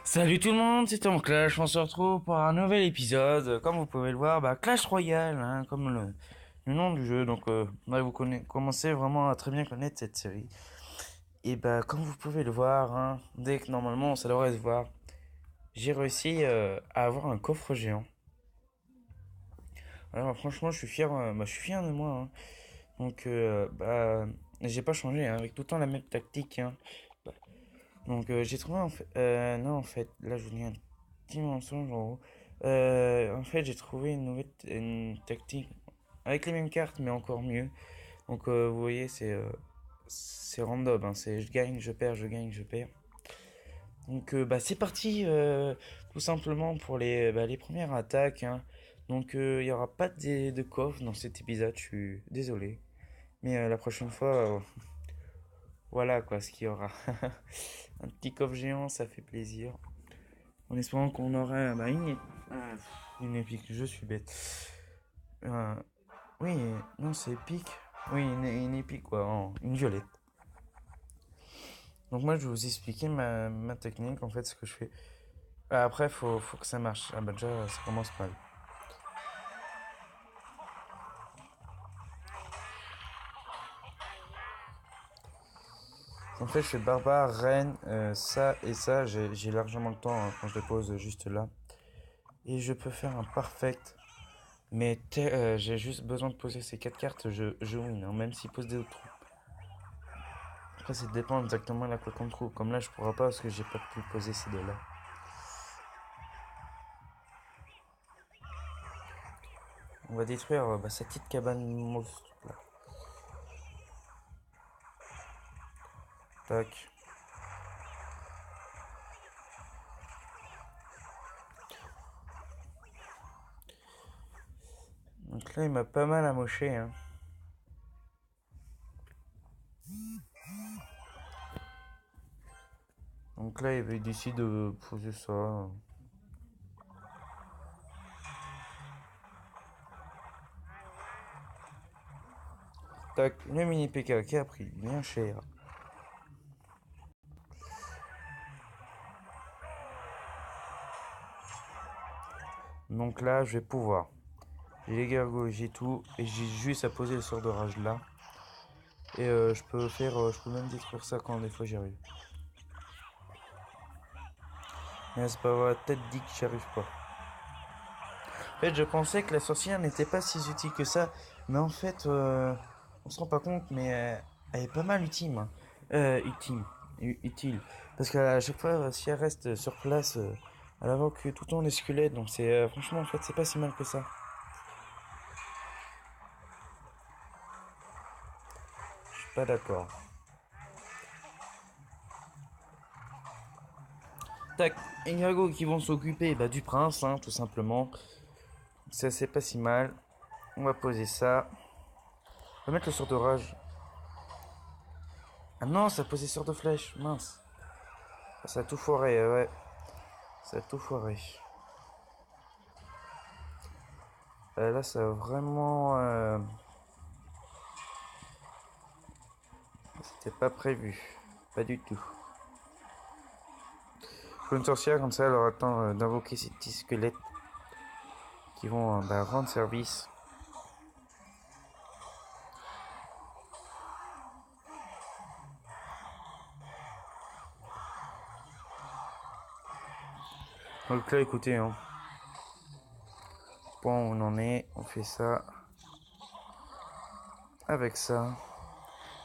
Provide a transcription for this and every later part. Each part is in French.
Salut tout le monde, c'est Tom Clash, on se retrouve pour un nouvel épisode. Comme vous pouvez le voir, Clash Royale, hein, comme le nom du jeu. Donc, vous commencez vraiment à très bien connaître cette série. Et comme vous pouvez le voir, hein, dès que normalement ça devrait se voir, j'ai réussi à avoir un coffre géant. Alors franchement, je suis fier de moi, hein. Donc, j'ai pas changé, hein, avec tout le temps la même tactique, hein. Donc j'ai trouvé en fait, non en fait, là je vous dis un petit mensonge en gros. En fait j'ai trouvé une tactique avec les mêmes cartes mais encore mieux. Donc vous voyez c'est random, hein, c'est je gagne, je perds, je gagne, je perds. Donc c'est parti tout simplement pour les premières attaques, hein. Donc il y aura pas de coffre dans cet épisode, je suis désolé. Mais la prochaine fois, voilà quoi ce qu'il y aura. Un petit coffre géant, ça fait plaisir. En espérant qu'on aurait ah, une épique. Je suis bête. Euh, oui, non, c'est épique. Oui, une épique, quoi. Une violette. Donc, moi, je vais vous expliquer ma technique, en fait, ce que je fais. Après, faut que ça marche. Ah, bah, déjà, ça commence mal. En fait, je fais barbare, reine, ça et ça. J'ai largement le temps hein, quand je le pose juste là. Et je peux faire un perfect. Mais j'ai juste besoin de poser ces 4 cartes, je win, hein, même s'il pose des autres. Après, ça dépend exactement de la quoi qu'on trouve. Comme là, je pourrais pas parce que j'ai pas pu poser ces deux-là. On va détruire sa petite cabane monstre. Là. Tac. Donc là, il m'a pas mal amoché. Hein. Donc là, il décide de poser ça. Tac. Le mini PK qui a pris bien cher. Donc là, je vais pouvoir. J'ai les gargouilles, j'ai tout. Et j'ai juste à poser le sort de rage là. Et je peux même détruire ça quand des fois j'y arrive. Mais c'est pas vrai, tête dit que j'y arrive pas. En fait, je pensais que la sorcière n'était pas si utile que ça. Mais en fait, on se rend pas compte, mais elle est pas mal utile. Hein. Utile. Utile. Parce qu'à chaque fois, si elle reste sur place, elle invoque tout le temps les squelettes. Donc c'est franchement, en fait, c'est pas si mal que ça. Je suis pas d'accord. Tac, et Grago qui vont s'occuper du prince, hein, tout simplement. Ça, c'est pas si mal. On va poser ça. On va mettre le sort de rage. Ah non, ça a posé sort de flèche. Mince. Ça a tout foiré, ouais. Ça a tout foiré. Là, ça a vraiment... c'était pas prévu. Pas du tout. Faut une sorcière, comme ça, elle aura le temps d'invoquer ces petits squelettes qui vont rendre service. Donc là, écoutez, hein. Point où on en est, on fait ça. Avec ça.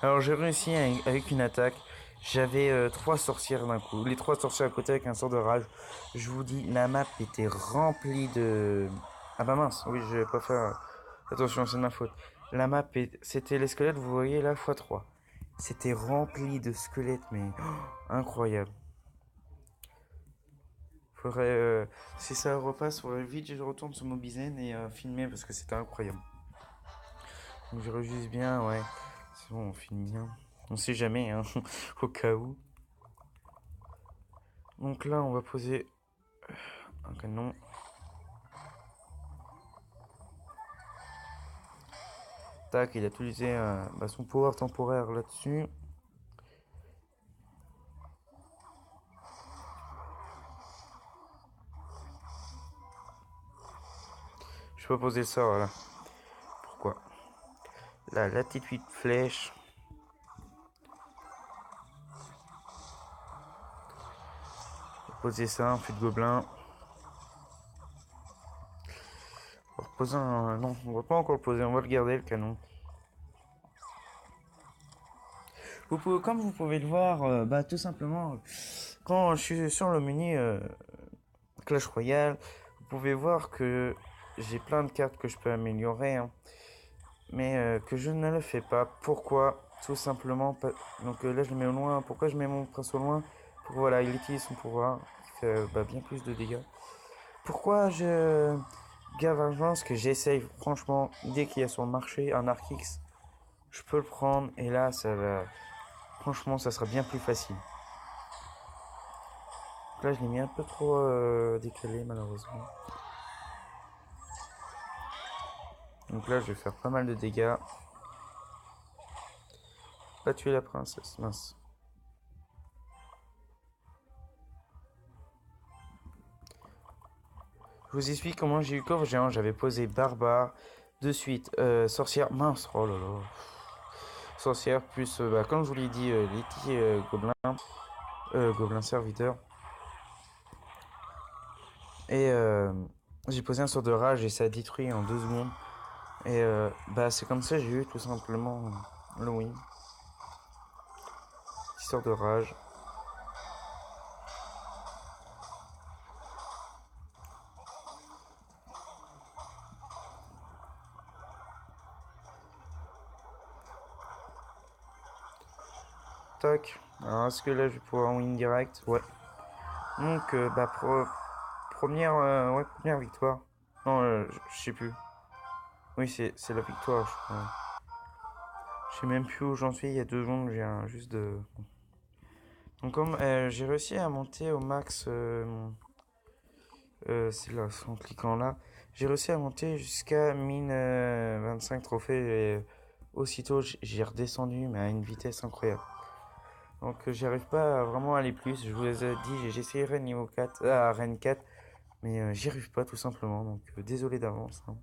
Alors j'ai réussi avec une attaque. J'avais trois sorcières d'un coup. Les trois sorcières à côté avec un sort de rage. Je vous dis, la map était remplie de... Ah bah mince, oui, je vais pas faire... Attention, c'est de ma faute. C'était les squelettes, vous voyez là, x3. C'était rempli de squelettes, mais incroyable. Faudrait... si ça repasse, faudrait vite que je retourne sur Mobizen et filmer parce que c'était incroyable. Donc je juste bien, ouais. C'est bon, on filme bien. On sait jamais, hein, au cas où. Donc là, on va poser un canon. Tac, il a utilisé son pouvoir temporaire là-dessus. Je peux poser ça, voilà. Pourquoi? Là, la petite flèche. Poser ça, un fût de gobelin. On va reposer un... Non, on va pas encore le poser, on va le garder le canon. Comme vous pouvez le voir, tout simplement, quand je suis sur le menu Clash Royale, vous pouvez voir que j'ai plein de cartes que je peux améliorer, hein, mais que je ne le fais pas. Pourquoi? Tout simplement, donc là je le mets au loin. Pourquoi je mets mon prince au loin? Voilà, il utilise son pouvoir, qui fait bien plus de dégâts. Pourquoi je garde l'argent? Parce que j'essaye, franchement, dès qu'il y a sur le marché un Arc-X, je peux le prendre, et là, ça va... Franchement, ça sera bien plus facile. Là, je l'ai mis un peu trop décalé, malheureusement. Donc là, je vais faire pas mal de dégâts. Pas tuer la princesse, mince. Je vous explique comment j'ai eu coffre géant. J'avais posé barbare, de suite sorcière, mince, oh là là. Sorcière, plus, comme je vous l'ai dit, Letty gobelin, gobelin serviteur. Et j'ai posé un sort de rage et ça a détruit en 2 secondes. Et c'est comme ça j'ai eu tout simplement le win. Petit sort de rage. Tac. Alors est-ce que là je vais pouvoir win direct? Ouais. Donc première, première victoire. Non, je sais plus. Oui, c'est la victoire, je crois. Je sais même plus où j'en suis. Il y a 2 secondes, j'ai juste de. Donc comme j'ai réussi à monter au max, c'est là, en cliquant là, j'ai réussi à monter jusqu'à mine 25 trophées et aussitôt j'ai redescendu mais à une vitesse incroyable. Donc j'arrive pas à vraiment aller plus. Je vous ai dit, j'ai essayé Rennes niveau 4, Rennes 4, mais j'y arrive pas tout simplement. Donc désolé d'avance, hein.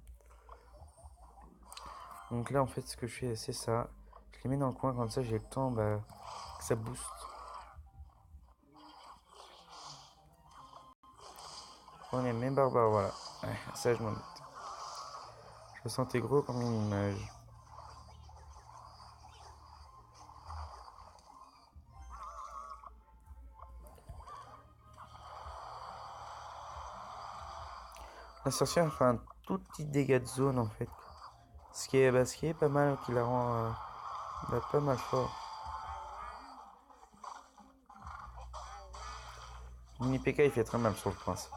Donc là en fait ce que je fais c'est ça. Je les mets dans le coin comme ça j'ai le temps que ça booste. On est même barbare, voilà. Ouais, ça je m'en doute. Je me sentais gros comme une image. La sorcière fait un tout petit dégât de zone en fait. Ce qui est pas mal, qui la rend pas mal fort. Mini PK il fait très mal sur le prince.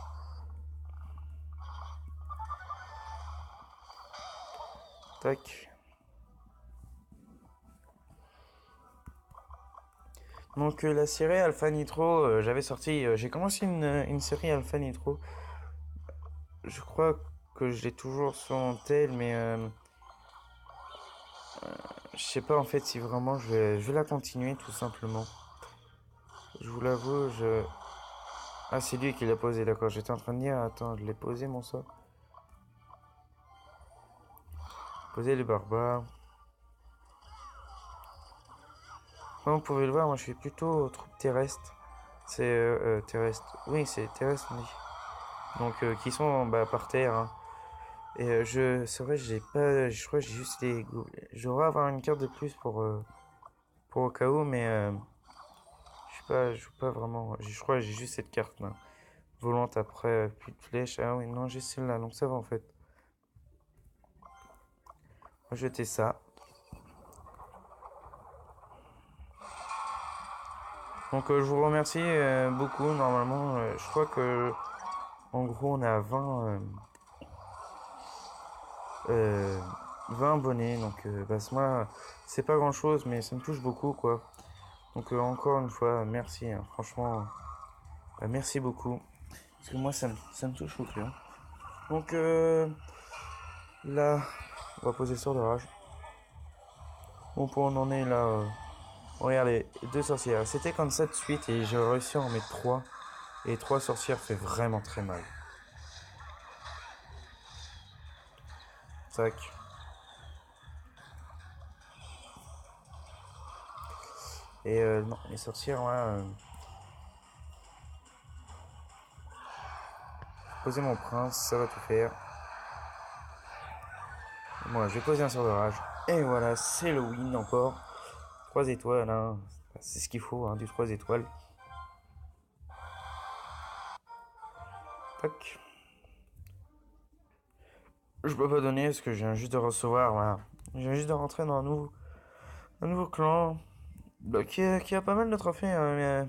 Tac. Donc la série Alpha Nitro, j'avais sorti, j'ai commencé une série Alpha Nitro. Je crois que je l'ai toujours sur mon tel, mais je sais pas en fait si vraiment je vais la continuer tout simplement. Je vous l'avoue, je... Ah c'est lui qui l'a posé, d'accord, j'étais en train de dire, attends, je l'ai posé mon sort. Poser les barbares. Comme vous pouvez le voir, moi je suis plutôt troupe terrestre. C'est terrestre. Oui, c'est terrestre, on dit. Donc qui sont par terre, hein. Et c'est vrai, j'ai pas, je crois que j'ai juste les. J'aurais avoir une carte de plus pour au cas où, mais je sais pas, je joue pas vraiment. Je crois que j'ai juste cette carte là. Volante après, plus de flèches. Ah oui, non, j'ai celle-là, donc ça va en fait. On va jeter ça. Donc je vous remercie beaucoup. Normalement, je crois que en gros on est à 20 abonnés. Donc moi, c'est pas grand chose, mais ça me touche beaucoup quoi. Donc encore une fois, merci, hein, franchement, merci beaucoup. Parce que moi, ça me touche beaucoup, hein. Donc là, on va poser le sort de rage. Bon, pour on en est là. Regardez, 2 sorcières. C'était comme ça de suite et j'ai réussi à en mettre 3. Et 3 sorcières fait vraiment très mal. Tac. Et non, les sorcières, ouais. Poser mon prince, ça va tout faire. Moi, je vais poser un sort de rage. Et voilà, c'est le win encore. 3 étoiles, hein. C'est ce qu'il faut, hein, du 3 étoiles. Tac. Je peux pas donner parce que je viens juste de recevoir, voilà. Je viens juste de rentrer dans un nouveau clan. Bah, qui a pas mal de trophées, hein, mais,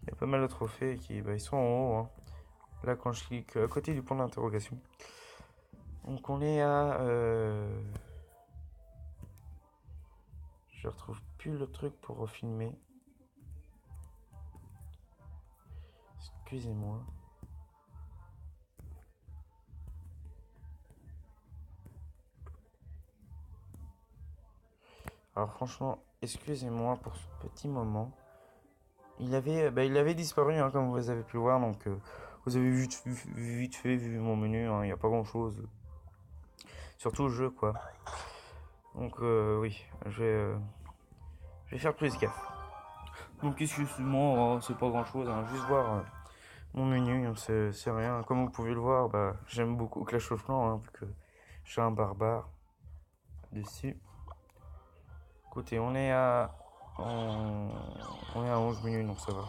il y a pas mal de trophées qui bah, ils sont en haut, hein. Là, quand je clique à côté du point d'interrogation. Donc, on est à. Je retrouve plus le truc pour refilmer. Excusez-moi. Alors, franchement, excusez-moi pour ce petit moment. Il avait disparu, hein, comme vous avez pu le voir. Donc, vous avez vite fait vu mon menu. Il n'y a pas grand chose. Surtout le jeu, quoi. Donc, oui, je vais faire plus gaffe. Donc, excusez-moi, c'est pas grand chose. Hein, juste voir mon menu, hein, c'est rien. Comme vous pouvez le voir, bah, j'aime beaucoup Clash of Clans, hein, vu que j'ai un barbare dessus. Écoutez, on, on est à 11 minutes, donc ça va.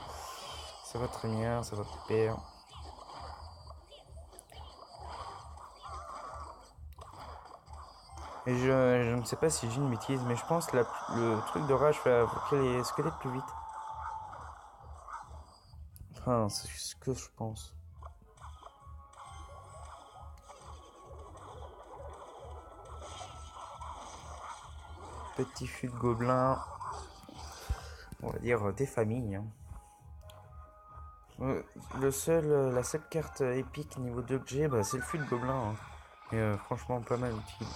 Ça va très bien, ça va super. Et je ne sais pas si j'ai une bêtise, mais je pense que le truc de rage fait attaquer les squelettes plus vite. Enfin, c'est ce que je pense. Petit fût de gobelins. On va dire des familles. Hein. La seule carte épique niveau 2 que j'ai, bah, c'est le fût de gobelins. Hein. Et franchement, pas mal utile.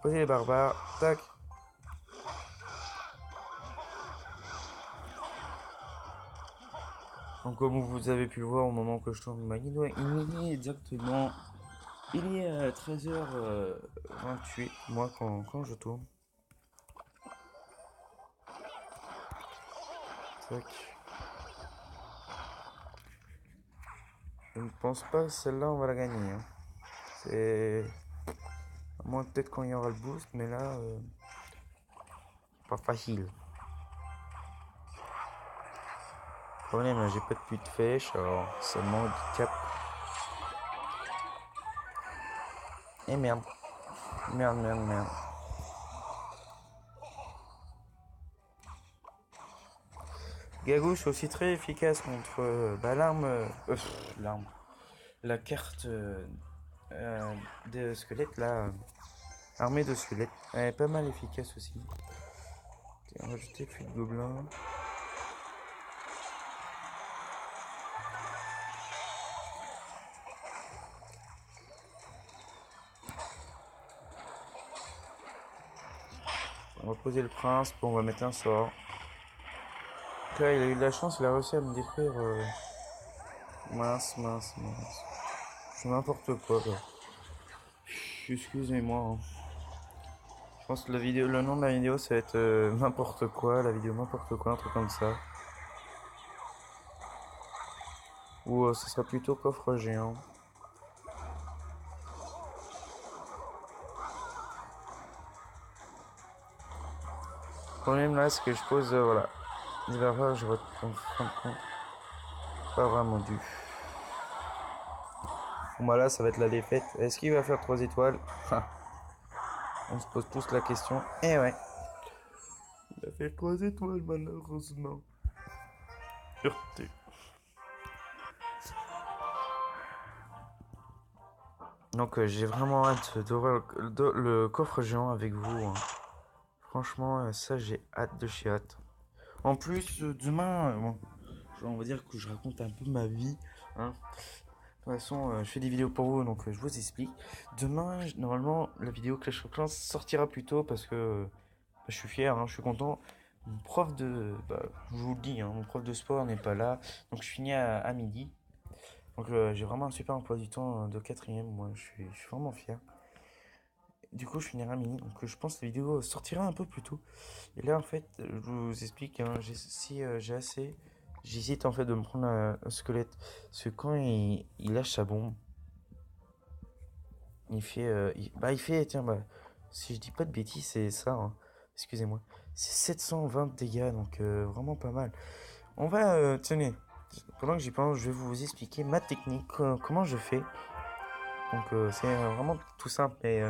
Poser les barbares. Tac. Donc, comme vous avez pu le voir au moment que je tourne ma vidéo, il est exactement. Il est à 13h28, moi, quand je tourne. Tac. Je ne pense pas que celle-là, on va la gagner. Hein. C'est. À moins peut-être quand il y aura le boost, mais là, pas facile. Le problème, j'ai pas de puits de fèche, alors seulement du cap. Et merde. Merde. Gagouche aussi très efficace contre bah, l'arme. La carte de squelette là. Armée de squelettes. Elle est pas mal efficace aussi. On va rajouter plus de gobelins. On va poser le prince, puis on va mettre un sort. Donc là, il a eu de la chance, il a réussi à me détruire. Mince. C'est n'importe quoi. Quoi. Excusez-moi. Hein. Je pense que le nom de la vidéo, ça va être n'importe quoi, la vidéo n'importe quoi, un truc comme ça. Ou ce sera plutôt coffre géant. Le problème là, c'est que je pose, voilà. Les barbares, je vote en fin de compte. Pas vraiment dû. Bon bah là, ça va être la défaite. Est-ce qu'il va faire 3 étoiles? On se pose tous la question. Eh ouais. Il a fait 3 étoiles malheureusement. Sûreté. Donc j'ai vraiment hâte de voir le coffre géant avec vous. Hein. Franchement, ça j'ai hâte de chez hâte. En plus, demain, bon, on va dire que je raconte un peu ma vie. Hein. De toute façon, je fais des vidéos pour vous, donc je vous explique. Demain, normalement, la vidéo Clash of Clans sortira plus tôt parce que bah, je suis fier, hein, je suis content. Mon prof de. Bah, je vous le dis, hein, mon prof de sport n'est pas là, donc je finis à midi. Donc j'ai vraiment un super emploi du temps de quatrième, moi je suis vraiment fier. Du coup je finirai à mini, donc je pense que la vidéo sortira un peu plus tôt. Et là en fait, je vous explique, hein, si j'ai assez, j'hésite en fait de me prendre un squelette. Parce que quand il lâche sa bombe, il fait, tiens bah, si je dis pas de bêtises c'est ça, hein, excusez-moi. C'est 720 dégâts, donc vraiment pas mal. On va, tenez, pendant que j'y pense, je vais vous expliquer ma technique, comment je fais. Donc c'est vraiment tout simple, mais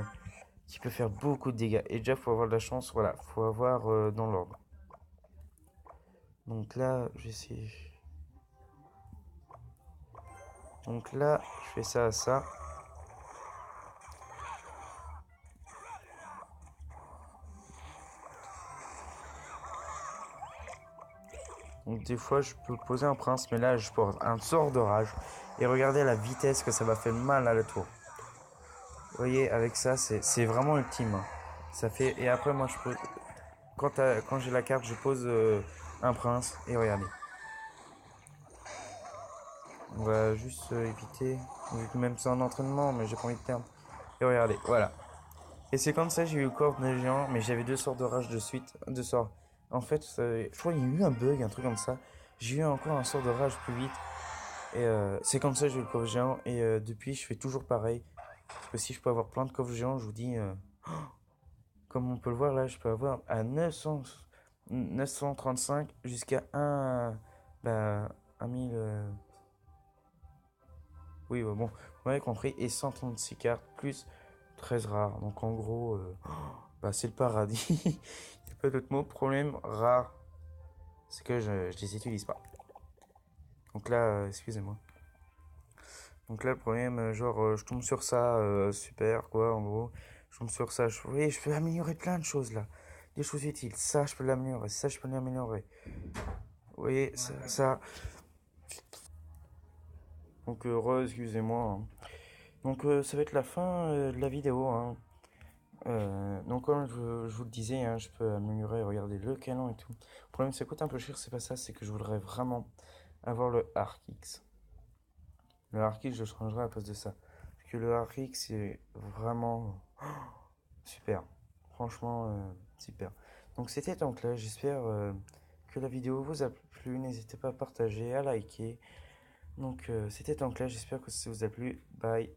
qui peut faire beaucoup de dégâts. Et déjà, faut avoir de la chance, voilà, faut avoir dans l'ordre. Donc là, j'essaie. Donc là, je fais ça à ça. Donc des fois, je peux poser un prince, mais là, je porte un sort de rage. Et regardez la vitesse que ça m'a fait mal à la tour. Vous voyez, avec ça, c'est vraiment ultime, hein. Ça fait. Et après, moi, je pose. Quand j'ai la carte, je pose un prince. Et regardez. On va juste éviter. Vu que même c'est un entraînement, mais j'ai pas envie de perdre. Et regardez, voilà. Et c'est comme ça j'ai eu le corps de géant, mais j'avais deux sorts de rage de suite. Deux sorts. En fait, je crois qu'il y a eu un bug, un truc comme ça. J'ai eu encore un sort de rage plus vite. Et c'est comme ça j'ai eu le coffre géant. Et depuis, je fais toujours pareil. Parce que si je peux avoir plein de coffres géants, je vous dis, comme on peut le voir là, je peux avoir à 935 jusqu'à 1. Bah, 1000. Oui, bon, vous m'avez compris. Et 136 cartes plus 13 rares. Donc en gros, bah, c'est le paradis. Il n'y a pas d'autre mot. Problème rare, c'est que je les utilise pas. Donc là, excusez-moi. Donc là, le problème, genre, je tombe sur ça, super, quoi, en gros. Je tombe sur ça. Oui, je peux améliorer plein de choses là. Des choses utiles. Ça, je peux l'améliorer. Ça, je peux l'améliorer. Vous voyez, ça. Donc, excusez-moi, hein. Donc, ça va être la fin de la vidéo, hein. Donc comme je vous le disais, hein, je peux améliorer, regardez le canon et tout. Le problème ça coûte un peu cher, c'est pas ça, c'est que je voudrais vraiment avoir le Arc X. Le Arc X je changerai à cause de ça. Parce que le Arc X c'est vraiment super. Franchement super. Donc c'était donc là, j'espère que la vidéo vous a plu. N'hésitez pas à partager, à liker. Donc c'était donc là, j'espère que ça vous a plu. Bye.